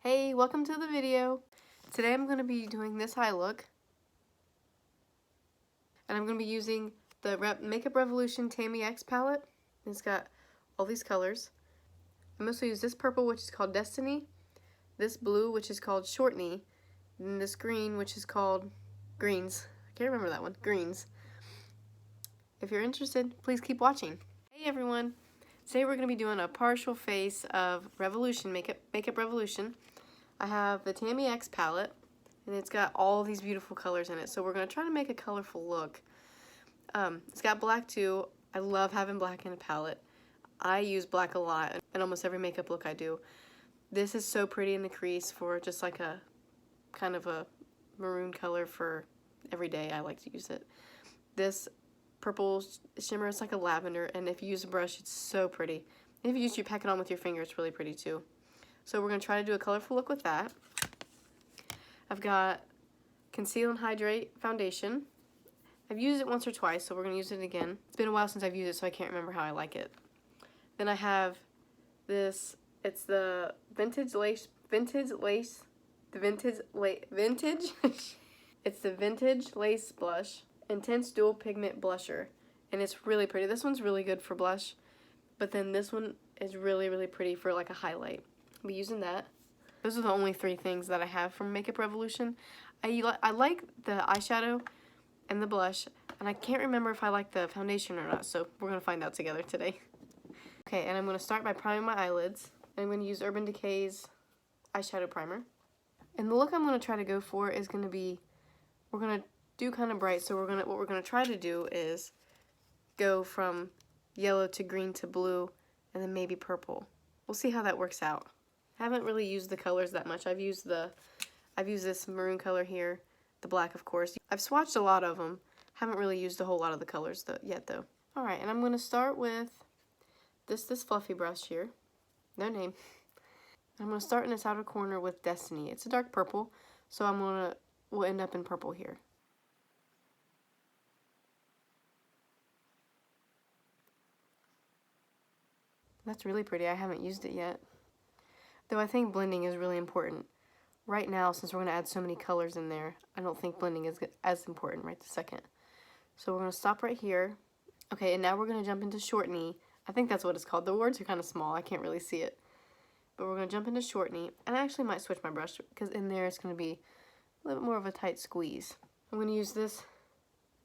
Hey, welcome to the video. Today I'm going to be doing this eye look. And I'm going to be using the Makeup Revolution Tammi X palette. It's got all these colors. I mostly use this purple, which is called Destiny, this blue, which is called Shortney, and this green, which is called Greens. I can't remember that one. Greens. If you're interested, please keep watching. Hey everyone. Today we're going to be doing a partial face of Revolution, Makeup Revolution. I have the Tammi X palette, and it's got all these beautiful colors in it, so we're going to try to make a colorful look. It's got black too. I love having black in a palette. I use black a lot in almost every makeup look I do. This is so pretty in the crease for just like a kind of a maroon color for every day. I like to use it. This purple shimmer is like a lavender, and if you use a brush, it's so pretty. And if you pack it on with your finger, it's really pretty too. So we're going to try to do a colorful look with that. I've got Conceal and Hydrate foundation. I've used it once or twice, so we're going to use it again. It's been a while since I've used it, so I can't remember how I like it. Then I have this, it's the vintage lace, it's the vintage lace blush, intense dual pigment blusher, and it's really pretty. This one's really good for blush, but then this one is really, really pretty for like a highlight. I'll be using that. Those are the only three things that I have from Makeup Revolution. I like the eyeshadow and the blush, and I can't remember if I like the foundation or not, so we're going to find out together today. Okay, and I'm going to start by priming my eyelids. I'm going to use Urban Decay's eyeshadow primer. And the look I'm going to try to go for is going to be, we're going to do kind of bright, so what we're going to try to do is go from yellow to green to blue, and then maybe purple. We'll see how that works out. I haven't really used the colors that much. I've used this maroon color here, the black of course. I've swatched a lot of them. Haven't really used a whole lot of the colors yet though. Alright, and I'm going to start with this fluffy brush here. No name. I'm going to start in this outer corner with Destiny. It's a dark purple, so we'll end up in purple here. That's really pretty. I haven't used it yet. Though I think blending is really important. Right now, since we're going to add so many colors in there, I don't think blending is as important right this second. So we're going to stop right here. Okay, and now we're going to jump into Shortney. I think that's what it's called. The words are kind of small. I can't really see it. But we're going to jump into Shortney. And I actually might switch my brush because in there it's going to be a little bit more of a tight squeeze. I'm going to use this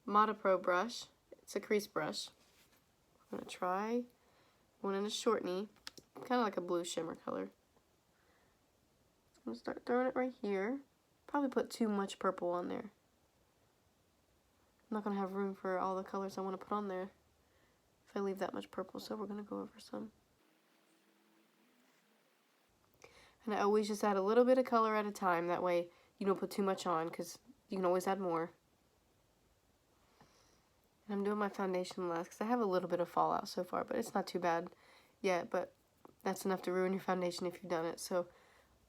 Mata Pro brush. It's a crease brush. I'm going to try going into Shortney. Kind of like a blue shimmer color. I'm going to start throwing it right here. Probably put too much purple on there. I'm not going to have room for all the colors I want to put on there if I leave that much purple, so we're going to go over some. And I always just add a little bit of color at a time, that way you don't put too much on, because you can always add more. And I'm doing my foundation last, because I have a little bit of fallout so far, but it's not too bad yet, but that's enough to ruin your foundation if you've done it, so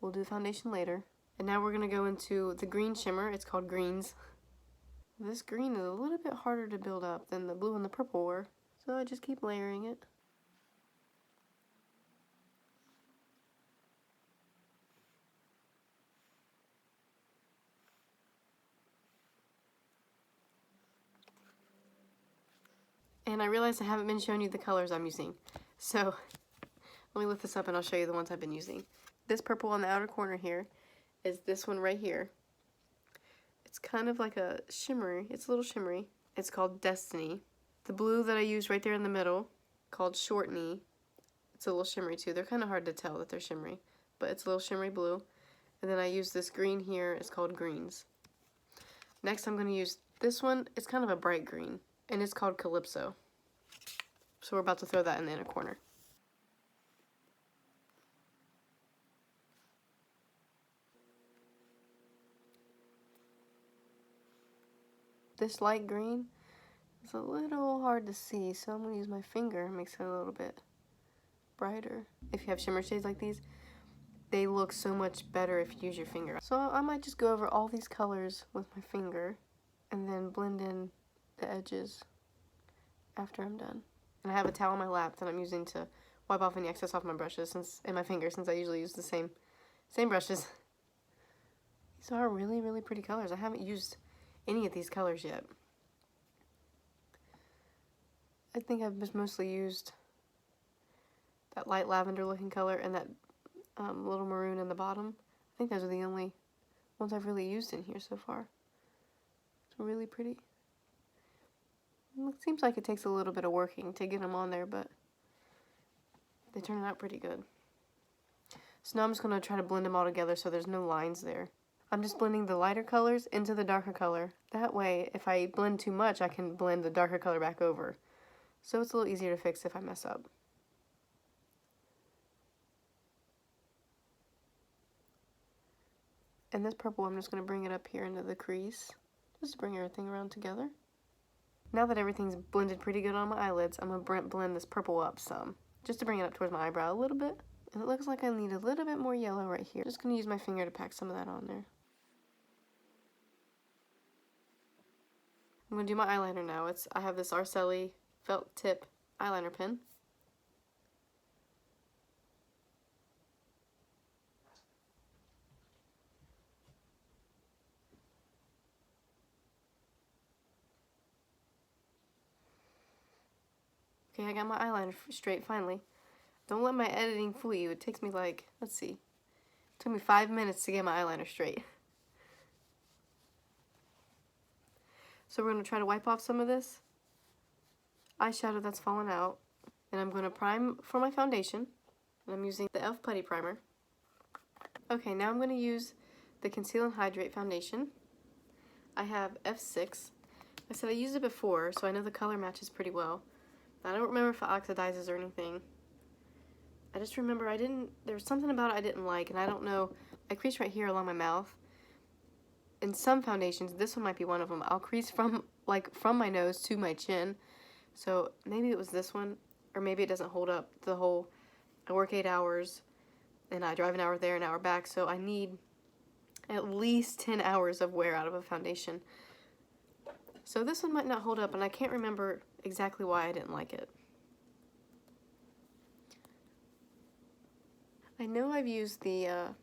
we'll do the foundation later. And now we're going to go into the green shimmer. It's called Greens. This green is a little bit harder to build up than the blue and the purple were, so I just keep layering it. And I realized I haven't been showing you the colors I'm using, so let me lift this up and I'll show you the ones I've been using. This purple on the outer corner here is this one right here. It's kind of like a shimmery, it's a little shimmery. It's called Destiny. The blue that I used right there in the middle, called Shortney, it's a little shimmery too. They're kind of hard to tell that they're shimmery, but it's a little shimmery blue. And then I use this green here, it's called Greens. Next I'm going to use this one, it's kind of a bright green, and it's called Calypso. So we're about to throw that in the inner corner. This light green is a little hard to see, so I'm going to use my finger and makes it a little bit brighter. If you have shimmer shades like these, they look so much better if you use your finger. So I might just go over all these colors with my finger and then blend in the edges after I'm done. And I have a towel on my lap that I'm using to wipe off any excess off my brushes and my fingers, since I usually use the same Same brushes. These are really, really pretty colors. I haven't used any of these colors yet. I think I've just mostly used that light lavender looking color and that little maroon in the bottom. I think those are the only ones I've really used in here so far. It's really pretty. It seems like it takes a little bit of working to get them on there, but they turn out pretty good. So now I'm just going to try to blend them all together so there's no lines there. I'm just blending the lighter colors into the darker color. That way, if I blend too much, I can blend the darker color back over. So it's a little easier to fix if I mess up. And this purple, I'm just going to bring it up here into the crease, just to bring everything around together. Now that everything's blended pretty good on my eyelids, I'm going to blend this purple up some, just to bring it up towards my eyebrow a little bit. And it looks like I need a little bit more yellow right here. Just going to use my finger to pack some of that on there. I'm going to do my eyeliner now. I have this Arcelli felt tip eyeliner pen. Okay, I got my eyeliner straight finally. Don't let my editing fool you. It takes me like, let's see, it took me 5 minutes to get my eyeliner straight. So we're going to try to wipe off some of this eyeshadow that's fallen out. And I'm going to prime for my foundation. And I'm using the E.L.F. Putty Primer. Okay, now I'm going to use the Conceal and Hydrate foundation. I have F6. I said I used it before, so I know the color matches pretty well. I don't remember if it oxidizes or anything. I just remember there was something about it I didn't like, and I don't know. I crease right here along my mouth. In some foundations, this one might be one of them, I'll crease from my nose to my chin. So maybe it was this one, or maybe it doesn't hold up the whole, I work 8 hours, and I drive an hour there, an hour back, so I need at least 10 hours of wear out of a foundation. So this one might not hold up, and I can't remember exactly why I didn't like it. I know I've used the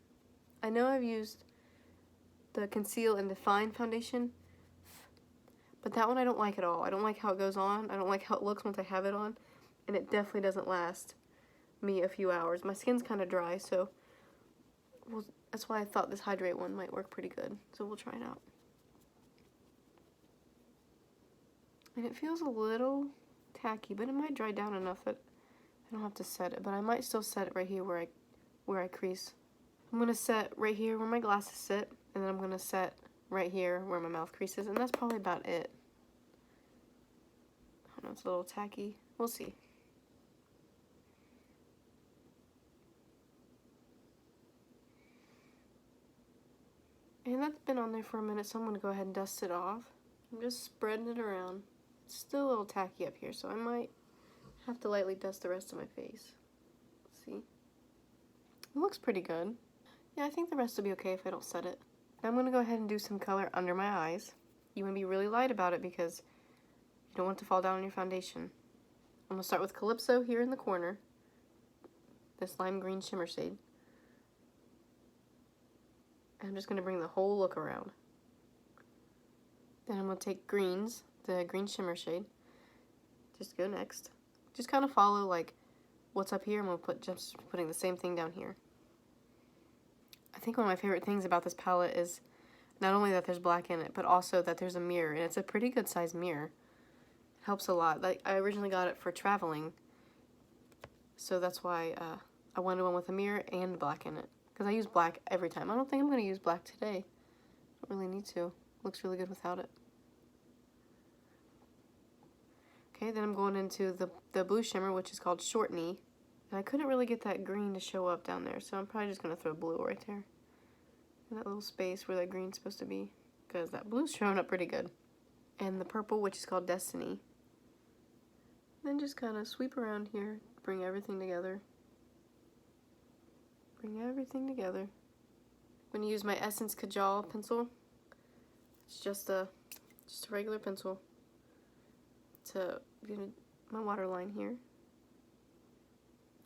Conceal and Define foundation, but that one I don't like at all. I don't like how it goes on. I don't like how it looks once I have it on, and it definitely doesn't last me a few hours. My skin's kind of dry, so that's why I thought this Hydrate one might work pretty good. So we'll try it out. And it feels a little tacky, but it might dry down enough that I don't have to set it. But I might still set it right here where I crease. I'm going to set right here where my glasses sit, and then I'm going to set right here where my mouth creases, and that's probably about it. I don't know, it's a little tacky. We'll see. And that's been on there for a minute, so I'm going to go ahead and dust it off. I'm just spreading it around. It's still a little tacky up here, so I might have to lightly dust the rest of my face. Let's see. It looks pretty good. Yeah, I think the rest will be okay if I don't set it. Now I'm going to go ahead and do some color under my eyes. You want to be really light about it because you don't want it to fall down on your foundation. I'm going to start with Calypso here in the corner. This lime green shimmer shade. And I'm just going to bring the whole look around. Then I'm going to take greens, the green shimmer shade. Just go next. Just kind of follow like what's up here. I'm going to just putting the same thing down here. I think one of my favorite things about this palette is not only that there's black in it, but also that there's a mirror, and it's a pretty good sized mirror. It helps a lot. Like, I originally got it for traveling, so that's why I wanted one with a mirror and black in it, because I use black every time. I don't think I'm going to use black today. I don't really need to. It looks really good without it. Okay, then I'm going into the blue shimmer, which is called Short Knee. And I couldn't really get that green to show up down there, so I'm probably just going to throw blue right there. In that little space where that green's supposed to be, because that blue's showing up pretty good. And the purple, which is called Destiny. Then just kind of sweep around here, bring everything together. Bring everything together. I'm going to use my Essence Kajal pencil. It's just a regular pencil to get my waterline here.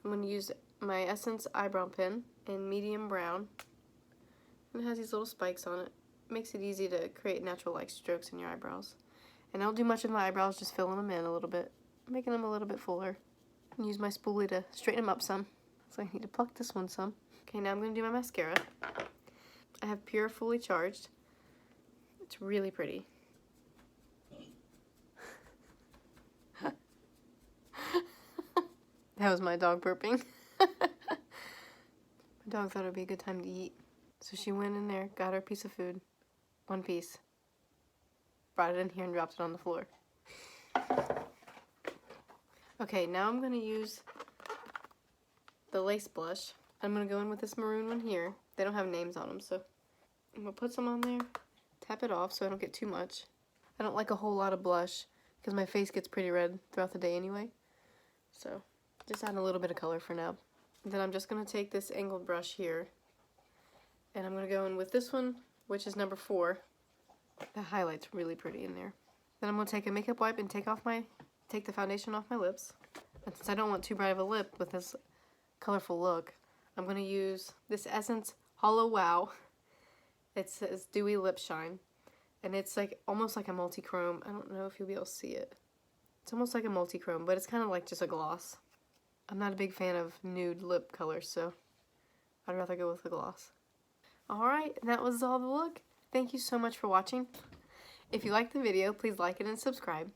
I'm going to use my Essence eyebrow pen in medium brown. And it has these little spikes on it. Makes it easy to create natural like strokes in your eyebrows. And I don't do much with my eyebrows, just filling them in a little bit, making them a little bit fuller. And use my spoolie to straighten them up some. So I need to pluck this one some. Okay, now I'm going to do my mascara. I have Pure Fully Charged. It's really pretty. That was my dog burping. My dog thought it would be a good time to eat. So she went in there, got her piece of food. One piece. Brought it in here and dropped it on the floor. Okay, now I'm going to use the lace blush. I'm going to go in with this maroon one here. They don't have names on them, so I'm going to put some on there, tap it off so I don't get too much. I don't like a whole lot of blush because my face gets pretty red throughout the day anyway. So just add a little bit of color for now. And then I'm just going to take this angled brush here and I'm going to go in with this one, which is number 4. The highlight's really pretty in there. Then I'm going to take a makeup wipe and take the foundation off my lips. And since I don't want too bright of a lip with this colorful look, I'm going to use this Essence Hollow Wow. It says Dewy Lip Shine. And it's like almost like a multi-chrome. I don't know if you'll be able to see it. It's almost like a multi-chrome, but it's kind of like just a gloss. I'm not a big fan of nude lip colors, so I'd rather go with the gloss. Alright, that was all the look. Thank you so much for watching. If you liked the video, please like it and subscribe.